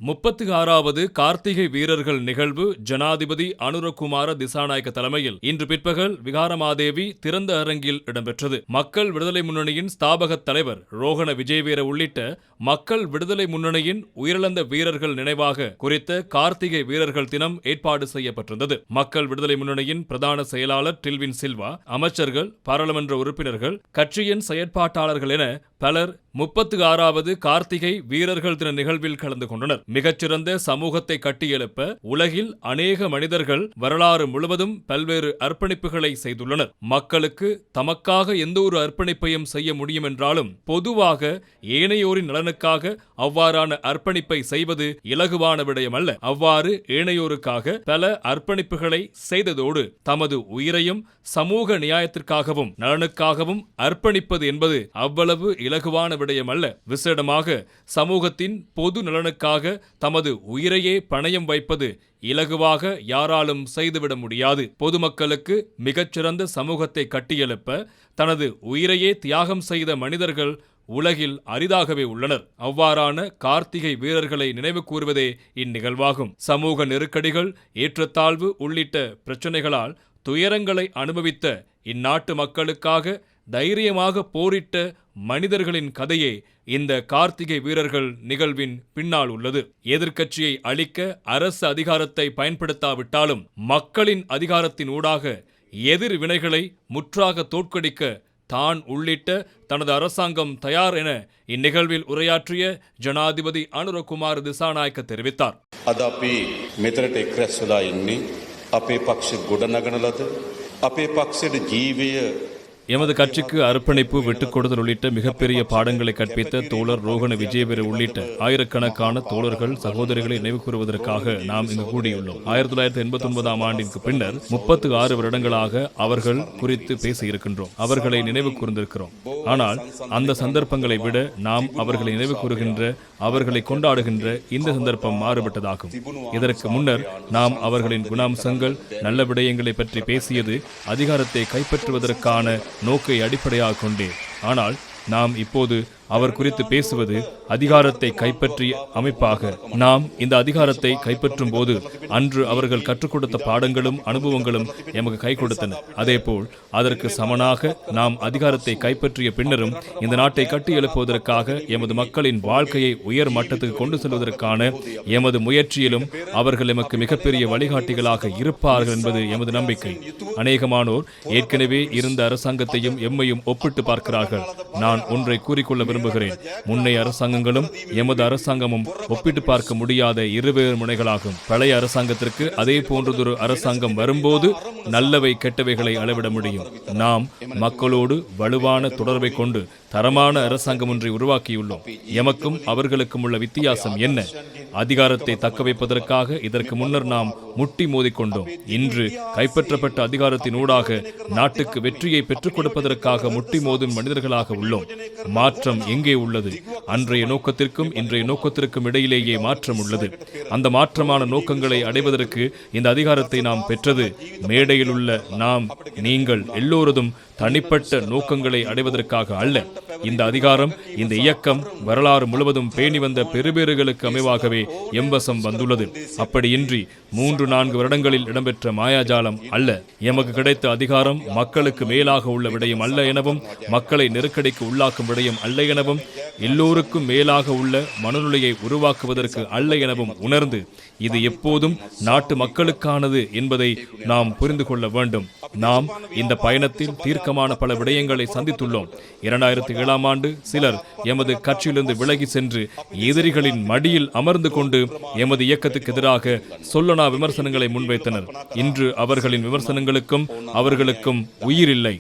36வது கார்த்திகை வீரர்கள் நிகழ்வு ஜனாதிபதி அனுரகுமார திசாநாயக்க தலைமையில் இன்று பிற்பகல் விகாரமாதேவி திறந்த அரங்கில் இடம்பெற்றது. மக்கள் விடுதலை முன்னணியின் ஸ்தாபகத் தலைவர் ரோகண விஜயவீர உள்ளிட்ட மக்கள் விடுதலை முன்னணியின் உயிரிழந்த வீரர்கள் நினைவாக குறித்த கார்த்திகை வீரர்கள் தினம் ஏற்பாடு செய்யப்பட்டிருந்தது. மக்கள் விடுதலை முன்னணியின் பிரதான செயலாளர் டில்வின் சில்வா, அமைச்சர்கள், பாராளுமன்ற உறுப்பினர்கள், கட்சியின் செயற்பாட்டாளர்கள் என பலர் 36வது கார்த்திகை வீரர்கள் தின நிகழ்வில் கலந்து கொண்டனர். மிகச்சிறந்த சமூகத்தை கட்டியெழுப்ப உலகில் அநேக மனிதர்கள் வரலாறு முழுவதும் பல்வேறு அர்ப்பணிப்புகளை செய்துள்ளனர். மக்களுக்கு தமக்காக எந்த ஒரு அர்ப்பணிப்பையும் செய்ய முடியும் என்றாலும் பொதுவாக ஏனையோரின் நலனுக்காக அவ்வாறான அர்ப்பணிப்பை செய்வது இலகுவான விடயம் அல்ல. அவ்வாறு ஏனையோருக்காக பல அர்ப்பணிப்புகளை செய்ததோடு தமது உயிரையும் சமூக நியாயத்திற்காகவும் நலனுக்காகவும் அர்ப்பணிப்பது என்பது அவ்வளவு இலகுவான விடயம் அல்ல. விசேடமாக சமூகத்தின் பொது நலனுக்காக தமது உயிரையே பணயம் வைப்பது இலகுவாக யாராலும் செய்துவிட முடியாது. பொதுமக்களுக்கு மிகச்சிறந்த சமூகத்தை கட்டியெழுப்ப தனது உயிரையே தியாகம் செய்த மனிதர்கள் உலகில் அரிதாகவே உள்ளனர். அவ்வாறான கார்த்திகை வீரர்களை நினைவு கூறுவதே இந்நிகழ்வாகும். சமூக நெருக்கடிகள், ஏற்றத்தாழ்வு உள்ளிட்ட பிரச்சனைகளால் துயரங்களை அனுபவித்த இந்நாட்டு மக்களுக்காக தைரியமாக போரிட்ட மனிதர்களின் கதையே இந்த கார்த்திகை வீரர்கள் நிகழ்வின் பின்னால் உள்ளது. எதிர்க்கட்சியை அழிக்க அரசு அதிகாரத்தை பயன்படுத்தாவிட்டாலும் மக்களின் அதிகாரத்தின் ஊடாக எதிர் வினைகளை முற்றாக தோற்கடிக்க தான் உள்ளிட்ட தனது அரசாங்கம் தயார் என இந்நிகழ்வில் உரையாற்றிய ஜனாதிபதி அனுரகுமார திசாநாயக்க தெரிவித்தார். அதாபி මෙතරට එක්රැස් වෙලා ඉන්නේ අපේ පක්ෂ ගොඩනගන ලද අපේ පක්ෂයට ජීවය எமது கட்சிக்கு அர்ப்பணிப்பு, விட்டுக் கொடுத்தல் உள்ளிட்ட மிகப்பெரிய பாடங்களை கற்பித்த தோழர் ரோகண விஜயவீர உள்ளிட்ட ஆயிரக்கணக்கான தோழர்கள், சகோதரிகளை நினைவு கூறுவதற்காக நாம் இங்கு கூடியுள்ளோம். 1989ஆம் ஆண்டிற்கு பின்னர் 36 வருடங்களாக அவர்கள் குறித்து பேசியிருக்கின்றோம், அவர்களை நினைவு கூர்ந்திருக்கிறோம். ஆனால் அந்த சந்தர்ப்பங்களை விட நாம் அவர்களை நினைவு கூறுகின்ற, அவர்களை கொண்டாடுகின்ற இந்த சந்தர்ப்பம் மாறுபட்டதாகும். இதற்கு முன்னர் நாம் அவர்களின் குணாம்சங்கள், நல்ல விடயங்களை பற்றி பேசியது அதிகாரத்தை கைப்பற்றுவதற்கான நோக்கை அடிப்படையாக கொண்டே. ஆனால் நாம் இப்போது அவர் குறித்து பேசுவது அதிகாரத்தை கைப்பற்றிய அமைப்பாக. நாம் இந்த அதிகாரத்தை கைப்பற்றும் போது அன்று அவர்கள் கற்றுக் கொடுத்த பாடங்களும் அனுபவங்களும் எமக்கு கை கொடுத்தன. அதேபோல் அதற்கு சமனாக நாம் அதிகாரத்தை கைப்பற்றிய பின்னரும் இந்த நாட்டை கட்டி எழுப்புவதற்காக எமது மக்களின் வாழ்க்கையை உயர் மட்டத்துக்கு கொண்டு செல்வதற்கான எமது முயற்சியிலும் அவர்கள் எமக்கு மிகப்பெரிய வழிகாட்டிகளாக இருப்பார்கள் என்பது எமது நம்பிக்கை. அநேகமானோர் ஏற்கனவே இருந்த அரசாங்கத்தையும் எம்மையும் ஒப்பிட்டு பார்க்கிறார்கள். நான் ஒன்றை கூறிக்கொள்ள விரும்புகிறேன். முன்னைய அரசாங்கங்களும் எமது அரசாங்கமும் ஒப்பிட்டு பார்க்க முடியாத இருவேறு முனைகளாகும். பழைய அரசாங்கத்திற்கு அதே போன்றதொரு அரசாங்கம் வரும்போது நல்லவை கெட்டவைகளை அளவிட முடியும். நாம் மக்களோடு வலுவான தொடர்பை கொண்டு தரமான அரசாங்கம் ஒன்றை உருவாக்கியுள்ளோம். எமக்கும் அவர்களுக்கும் உள்ள வித்தியாசம் என்ன? அதிகாரத்தை தக்க வைப்பதற்காக இதற்கு முன்னர் நாம் முட்டி மோதிக்கொண்டோம். இன்று கைப்பற்றப்பட்ட அதிகாரத்தின் ஊடாக நாட்டுக்கு வெற்றியை பெற்றுக் கொடுப்பதற்காக முட்டி மோதும் மனிதர்களாக உள்ளோம். மாற்றம் எங்கே உள்ளது? அன்றைய நோக்கத்திற்கும் இன்றைய நோக்கத்திற்கும் இடையிலேயே மாற்றம் உள்ளது. அந்த மாற்றமான நோக்கங்களை அடைவதற்கு இந்த அதிகாரத்தை நாம் பெற்றது மேடையில் உள்ள நாம், நீங்கள் எல்லோரும் தனிப்பட்ட நோக்கங்களை அடைவதற்காக அல்ல. இந்த அதிகாரம், இந்த இயக்கம் வரலாறு முழுவதும் பேணி வந்த பெருபேறுகளுக்கு அமைவாகவே எம்பசம் வந்துள்ளது. அப்படியின்றி 3-4 வருடங்களில் இடம்பெற்ற மாயாஜாலம் அல்ல. எமக்கு கிடைத்த அதிகாரம் மக்களுக்கு மேலாக உள்ள விடயம் அல்ல எனவும், மக்களை நெருக்கடிக்கு உள்ளாக்கும் விடயம் அல்ல எனவும், எல்லோருக்கும் மேலாக உள்ள மனநிலையை உருவாக்குவதற்கு அல்ல எனவும் உணர்ந்து இது எப்போதும் நாட்டு மக்களுக்கானது என்பதை நாம் புரிந்து கொள்ள வேண்டும். நாம் இந்த பயணத்தில் தீர்க்கமான பல விடயங்களை சந்தித்துள்ளோம். 2007ஆம் ஆண்டு சிலர் எமது கட்சியிலிருந்து விலகி சென்று எதிரிகளின் மடியில் அமர்ந்து கொண்டு எமது இயக்கத்துக்கு எதிராக சொல்லனா விமர்சனங்களை முன்வைத்தனர். இன்று அவர்களின் விமர்சனங்களுக்கும் அவர்களுக்கும் உயிர் இல்லை.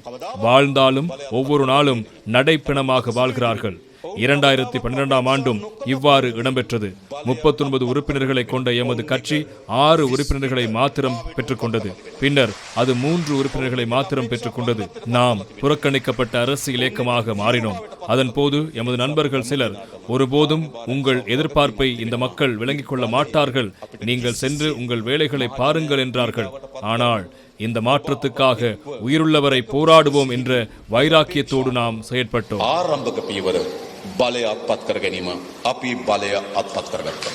வாழ்ந்தாலும் ஒவ்வொரு நாளும் நடைப்பிணமாக வாழ்கிறார்கள். 2012ஆம் ஆண்டும் இவ்வாறு இடம்பெற்றது. 39 உறுப்பினர்களை கொண்ட எமது கட்சி 6 உறுப்பினர்களை மாத்திரம் பெற்றுக்கொண்டது. பின்னர் அது 3 உறுப்பினர்களை மாத்திரம் பெற்றுக்கொண்டது. நாம் புறக்கணிக்கப்பட்ட அரசியல் இயக்கமாக மாறினோம். அதன் போது எமது நண்பர்கள் சிலர், ஒருபோதும் உங்கள் எதிர்பார்ப்பை இந்த மக்கள் விளங்கிக் கொள்ள மாட்டார்கள், நீங்கள் சென்று உங்கள் வேலைகளை பாருங்கள் என்றார்கள். ஆனால் இந்த மாற்றத்துக்காக உயிருள்ளவரை போராடுவோம் என்ற வைராக்கியத்தோடு நாம் செயற்பட்டோம். බලය අත්පත් කර ගැනීම අපි බලය අත්පත් කරගත්තා.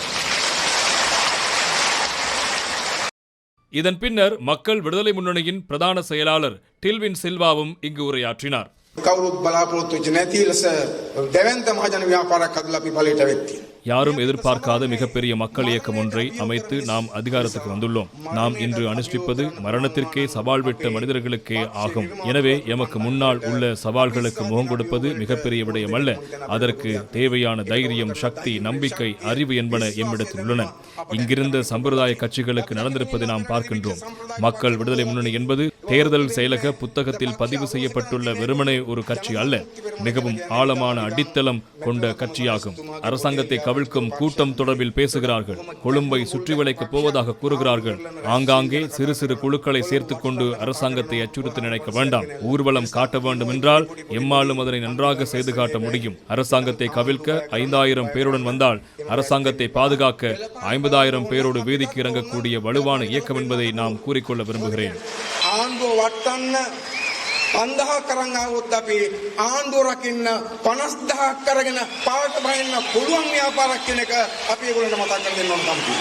இதன் பின்னர் மக்கள் விடுதலை முன்னணியின் பிரதான செயலாளர் டில்வின் சில்வாவும் இங்கு உரையாற்றினார். කවුරුත් බලාපොරොත්තු වෙච්ච නැති ලෙස දෙවන්ත මහජන ව්‍යාපාරයක් හදලා අපි බලයට වෙත්ති. யாரும் எதிர்பார்க்காத மிகப்பெரிய மக்கள் இயக்கம் ஒன்றை அமைத்து நாம் அதிகாரத்துக்கு வந்துள்ளோம். நாம் இன்று அனுஷ்டிப்பது மரணத்திற்கே சவால் விட்ட மனிதர்களுக்கே ஆகும். எனவே எமக்கு முன்னால் உள்ள சவால்களுக்கு முகம் கொடுப்பது மிகப்பெரிய விடயம் அல்ல. அதற்கு தேவையான தைரியம், சக்தி, நம்பிக்கை, அறிவு என்பன எம்மிடத்தில் உள்ளன. இங்கிருந்த சம்பிரதாய கட்சிகளுக்கு நடந்திருப்பதை நாம் பார்க்கின்றோம். மக்கள் விடுதலை முன்னணி என்பது தேர்தல் செயலக புத்தகத்தில் பதிவு செய்யப்பட்டுள்ள வெறுமனே ஒரு கட்சி அல்ல. மிகவும் ஆழமான அடித்தளம் கொண்ட கட்சியாகும். அரசாங்கத்தை கவிழ்க்கும் கூட்டம் தொடர்பில் பேசுகிறார்கள். கொழும்பை சுற்றி வளைக்கப் போவதாக கூறுகிறார்கள். ஆங்காங்கே சிறு சிறு குழுக்களை சேர்த்துக் கொண்டு அரசாங்கத்தை அச்சுறுத்த நினைக்க வேண்டாம். ஊர்வலம் காட்ட வேண்டும் என்றால் எம்மாலும் அதனை நன்றாக செய்து காட்ட முடியும். அரசாங்கத்தை கவிழ்க்க 5000 பேருடன் வந்தால் அரசாங்கத்தை பாதுகாக்க 50,000 பேரோடு வீதிக்கு இறங்கக்கூடிய வலுவான இயக்கம் என்பதை நாம் கூறிக்கொள்ள விரும்புகிறேன். 5000 කරන් ආවොත් අපි ආණ්ඩුව රකින්න 50,000 කරගෙන පාට බහින්න පුළුවන් ව්‍යාපාරයක් කියන එක අපි ඒගොල්ලන්ට මතක් කර දෙන්න ඕන තමයි.